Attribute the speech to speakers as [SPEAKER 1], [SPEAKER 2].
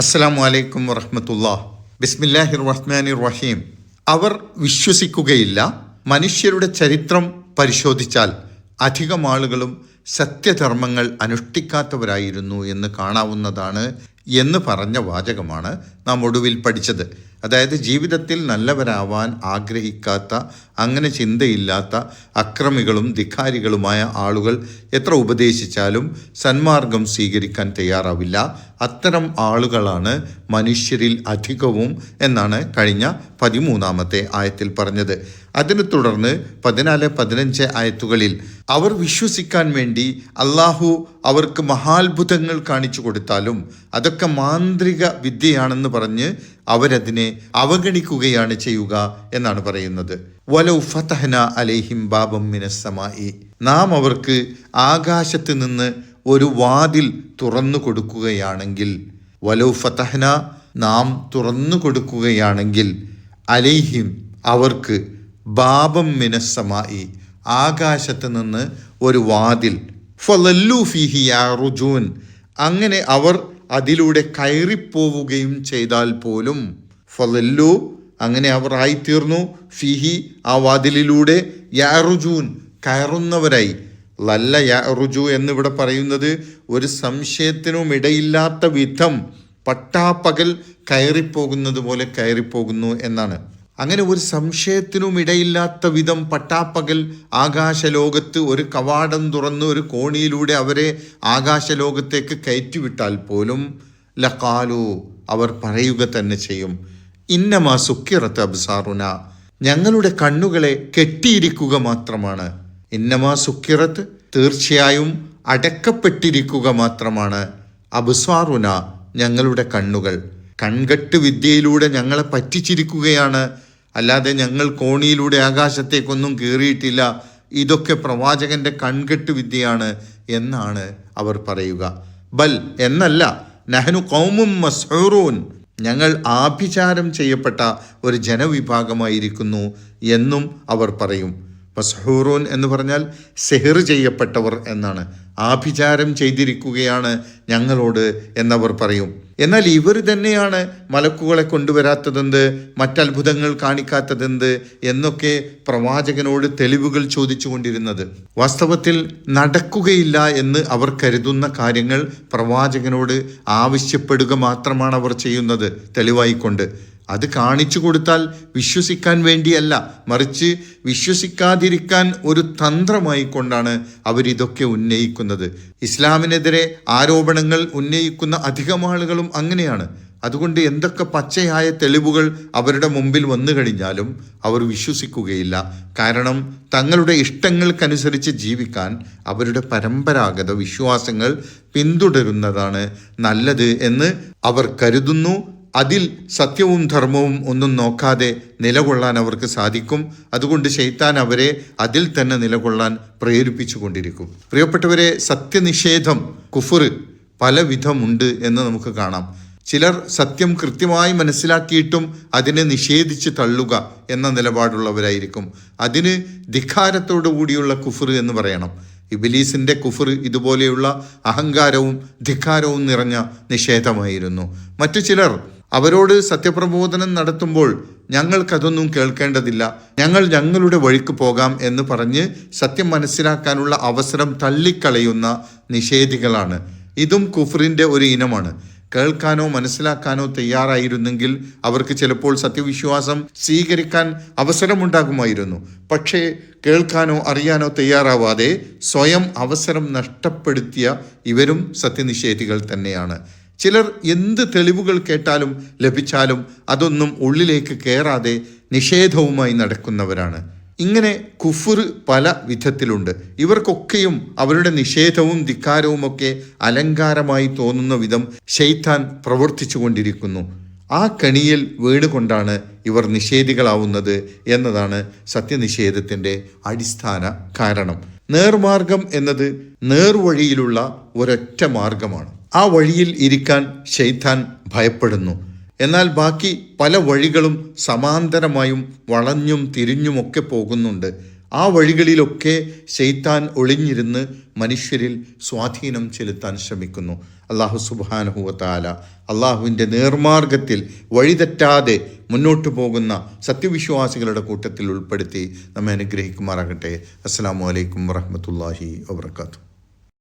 [SPEAKER 1] അസ്സലാമു അലൈക്കും വറഹ്മത്തുള്ളാഹി. ബിസ്മില്ലാഹിർ റഹ്മാനിർ റഹീം. അവർ വിശ്വസിക്കുകയില്ല. മനുഷ്യരുടെ ചരിത്രം പരിശോധിച്ചാൽ അധികം ആളുകളും സത്യധർമ്മങ്ങൾ അനുഷ്ഠിക്കാത്തവരായിരുന്നു എന്ന് കാണാവുന്നതാണ് എന്ന് പറഞ്ഞ വാചകമാണ് നാം ഒടുവിൽ പഠിച്ചത്. അതായത് ജീവിതത്തിൽ നല്ലവരാവാൻ ആഗ്രഹിക്കാത്ത, അങ്ങനെ ചിന്തയില്ലാത്ത അക്രമികളും ധിക്കാരികളുമായ ആളുകൾ എത്ര ഉപദേശിച്ചാലും സന്മാർഗം സ്വീകരിക്കാൻ തയ്യാറാവില്ല. അത്തരം ആളുകളാണ് മനുഷ്യരിൽ അധികവും എന്നാണ് കഴിഞ്ഞ 13-ാമത്തെ ആയത്തിൽ പറഞ്ഞത്. അതിനെ തുടർന്ന് 14-15 ആയത്തുകളിൽ അവർ വിശ്വസിക്കാൻ വേണ്ടി അള്ളാഹു അവർക്ക് മഹാത്ഭുതങ്ങൾ കാണിച്ചു കൊടുത്താലും അതൊക്കെ മാന്ത്രിക വിദ്യയാണെന്ന് പറഞ്ഞ് അവരതിനെ അവഗണിക്കുകയാണ് ചെയ്യുക എന്നാണ് പറയുന്നത്. വലൗ ഫതഹ്ന അലൈഹിം ബാബം മിനസ്സമായി, നാം അവർക്ക് ആകാശത്ത് നിന്ന് ഒരു വാതിൽ തുറന്നു കൊടുക്കുകയാണെങ്കിൽ, വലൗ ഫതഹ്ന, നാം തുറന്നു കൊടുക്കുകയാണെങ്കിൽ, അലൈഹിം, അവർക്ക്, ബാബം മിനസ്സമായി, ആകാശത്ത് നിന്ന് ഒരു വാതിൽ, ഫളല്ലു ഫീഹി യഅറുജൂൻ, അങ്ങനെ അവർ അതിലൂടെ കയറിപ്പോവുകയും ചെയ്താൽ പോലും, ഫളല്ലു, അങ്ങനെ അവർ ആയിത്തീർന്നു, ഫിഹി, ആ വാതിലിലൂടെ, യഅറുജൂൻ, കയറുന്നവരായി. ലല്ല യഅറുജു എന്നിവിടെ പറയുന്നത് ഒരു സംശയത്തിനും ഇടയില്ലാത്ത വിധം പട്ടാപ്പകൽ കയറിപ്പോകുന്നത് പോലെ കയറിപ്പോകുന്നു എന്നാണ്. അങ്ങനെ ഒരു സംശയത്തിനും ഇടയില്ലാത്ത വിധം പട്ടാപ്പകൽ ആകാശലോകത്ത് ഒരു കവാടം തുറന്ന് ഒരു കോണിയിലൂടെ അവരെ ആകാശലോകത്തേക്ക് കയറ്റിവിട്ടാൽ പോലും ലഖാലു, അവർ പറയുക തന്നെ ചെയ്യും, ഇന്നമാ സുക്കിറത്ത് അബ്സാറുന, ഞങ്ങളുടെ കണ്ണുകളെ കെട്ടിയിരിക്കുക മാത്രമാണ്. ഇന്നമാ സുക്കിറത്ത്, തീർച്ചയായും അടക്കപ്പെട്ടിരിക്കുക മാത്രമാണ്. അബ്സാറുന, ഞങ്ങളുടെ കണ്ണുകൾ. കൺകെട്ട് വിദ്യയിലൂടെ ഞങ്ങളെ പറ്റിച്ചിരിക്കുകയാണ്, അല്ലാതെ ഞങ്ങൾ കോണിയിലൂടെ ആകാശത്തേക്കൊന്നും കയറിയിട്ടില്ല. ഇതൊക്കെ പ്രവാചകന്റെ കൺകെട്ട് വിദ്യയാണ് എന്നാണ് അവർ പറയുക. ബൽ, എന്നല്ല, നഹ്നു ഖൗമും മസ്ഹൂറൂൻ, ഞങ്ങൾ ആഭിചാരം ചെയ്യപ്പെട്ട ഒരു ജനവിഭാഗമായിരിക്കുന്നു എന്നും അവർ പറയും. മസ്ഹൂറൂൻ എന്ന് പറഞ്ഞാൽ സെഹിർ ചെയ്യപ്പെട്ടവർ എന്നാണ്. ആഭിചാരം ചെയ്തിരിക്കുകയാണ് ഞങ്ങളോട് എന്നവർ പറയും. എന്നാൽ ഇവർ തന്നെയാണ് മലക്കുകളെ കൊണ്ടുവരാത്തതെന്ത്, മറ്റത്ഭുതങ്ങൾ കാണിക്കാത്തതെന്ത് എന്നൊക്കെ പ്രവാചകനോട് തെളിവുകൾ ചോദിച്ചു കൊണ്ടിരുന്നത്. വാസ്തവത്തിൽ നടക്കുകയില്ല എന്ന് അവർ കരുതുന്ന കാര്യങ്ങൾ പ്രവാചകനോട് ആവശ്യപ്പെടുക മാത്രമാണ് അവർ ചെയ്യുന്നത് തെളിവായിക്കൊണ്ട്. അത് കാണിച്ചു കൊടുത്താൽ വിശ്വസിക്കാൻ വേണ്ടിയല്ല, മറിച്ച് വിശ്വസിക്കാതിരിക്കാൻ ഒരു തന്ത്രമായി കൊണ്ടാണ് അവരിതൊക്കെ ഉന്നയിക്കുന്നത്. ഇസ്ലാമിനെതിരെ ആരോപണങ്ങൾ ഉന്നയിക്കുന്ന അധികം ആളുകളും അങ്ങനെയാണ്. അതുകൊണ്ട് എന്തൊക്കെ പച്ചയായ തെളിവുകൾ അവരുടെ മുമ്പിൽ വന്നു കഴിഞ്ഞാലും അവർ വിശ്വസിക്കുകയില്ല. കാരണം തങ്ങളുടെ ഇഷ്ടങ്ങൾക്കനുസരിച്ച് ജീവിക്കാൻ അവരുടെ പരമ്പരാഗത വിശ്വാസങ്ങൾ പിന്തുടരുന്നതാണ് നല്ലത് എന്ന് അവർ കരുതുന്നു. അതിൽ സത്യവും ധർമ്മവും ഒന്നും നോക്കാതെ നിലകൊള്ളാൻ അവർക്ക് സാധിക്കും. അതുകൊണ്ട് ശൈത്താൻ അവരെ അതിൽ തന്നെ നിലകൊള്ളാൻ പ്രേരിപ്പിച്ചു കൊണ്ടിരിക്കും. പ്രിയപ്പെട്ടവരെ, സത്യനിഷേധം, കുഫർ പല വിധമുണ്ട് എന്ന് നമുക്ക് കാണാം. ചിലർ സത്യം കൃത്യമായി മനസ്സിലാക്കിയിട്ടും അതിനെ നിഷേധിച്ച് തള്ളുക എന്ന നിലപാടുള്ളവരായിരിക്കും. അതിന് ധിക്കാരത്തോടു കൂടിയുള്ള കുഫർ എന്ന് പറയണം. ഇബ്ലീസിന്റെ കുഫർ ഇതുപോലെയുള്ള അഹങ്കാരവും ധിക്കാരവും നിറഞ്ഞ നിഷേധമായിരുന്നു. മറ്റു ചിലർ അവരോട് സത്യപ്രബോധനം നടത്തുമ്പോൾ ഞങ്ങൾക്കതൊന്നും കേൾക്കേണ്ടതില്ല, ഞങ്ങൾ ഞങ്ങളുടെ വഴിക്ക് പോകാം എന്ന് പറഞ്ഞ് സത്യം മനസ്സിലാക്കാനുള്ള അവസരം തള്ളിക്കളയുന്ന നിഷേധികളാണ്. ഇതും കുഫറിന്റെ ഒരു ഇനമാണ്. കേൾക്കാനോ മനസ്സിലാക്കാനോ തയ്യാറായിരുന്നെങ്കിൽ അവർക്ക് ചിലപ്പോൾ സത്യവിശ്വാസം സ്വീകരിക്കാൻ അവസരമുണ്ടാകുമായിരുന്നു. പക്ഷേ കേൾക്കാനോ അറിയാനോ തയ്യാറാവാതെ സ്വയം അവസരം നഷ്ടപ്പെടുത്തിയ ഇവരും സത്യനിഷേധികൾ തന്നെയാണ്. ചിലർ എന്ത് തെളിവുകൾ കേട്ടാലും ലഭിച്ചാലും അതൊന്നും ഉള്ളിലേക്ക് കയറാതെ നിഷേധവുമായി നടക്കുന്നവരാണ്. ഇങ്ങനെ കുഫർ പല വിധത്തിലുണ്ട്. ഇവർക്കൊക്കെയും അവരുടെ നിഷേധവും ധിക്കാരവുമൊക്കെ അലങ്കാരമായി തോന്നുന്ന വിധം ശൈത്താൻ പ്രവർത്തിച്ചു കൊണ്ടിരിക്കുന്നു. ആ കണിയിൽ വീണുകൊണ്ടാണ് ഇവർ നിഷേധികളാവുന്നത് എന്നതാണ് സത്യനിഷേധത്തിൻ്റെ അടിസ്ഥാന കാരണം. നേർമാർഗം എന്നത് നേർവഴിയിലുള്ള ഒരൊറ്റ മാർഗമാണ്. ആ വഴിയിൽ ഇരിക്കാൻ ശൈത്താൻ ഭയപ്പെടുന്നു. എന്നാൽ ബാക്കി പല വഴികളും സമാന്തരമായും വളഞ്ഞും തിരിഞ്ഞുമൊക്കെ പോകുന്നുണ്ട്. ആ വഴികളിലൊക്കെ ശൈത്താൻ ഒളിഞ്ഞിരുന്ന് മനുഷ്യരിൽ സ്വാധീനം ചെലുത്താൻ ശ്രമിക്കുന്നു. അള്ളാഹു സുബ്ഹാനഹു വ തആല അള്ളാഹുവിൻ്റെ നേർമാർഗത്തിൽ വഴിതെറ്റാതെ മുന്നോട്ട് പോകുന്ന സത്യവിശ്വാസികളുടെ കൂട്ടത്തിൽ ഉൾപ്പെടുത്തി നമ്മെ അനുഗ്രഹിക്കുമാറാകട്ടെ. അസ്സലാമു അലൈക്കും വറഹ്മത്തുള്ളാഹി വബറകാതുഹു.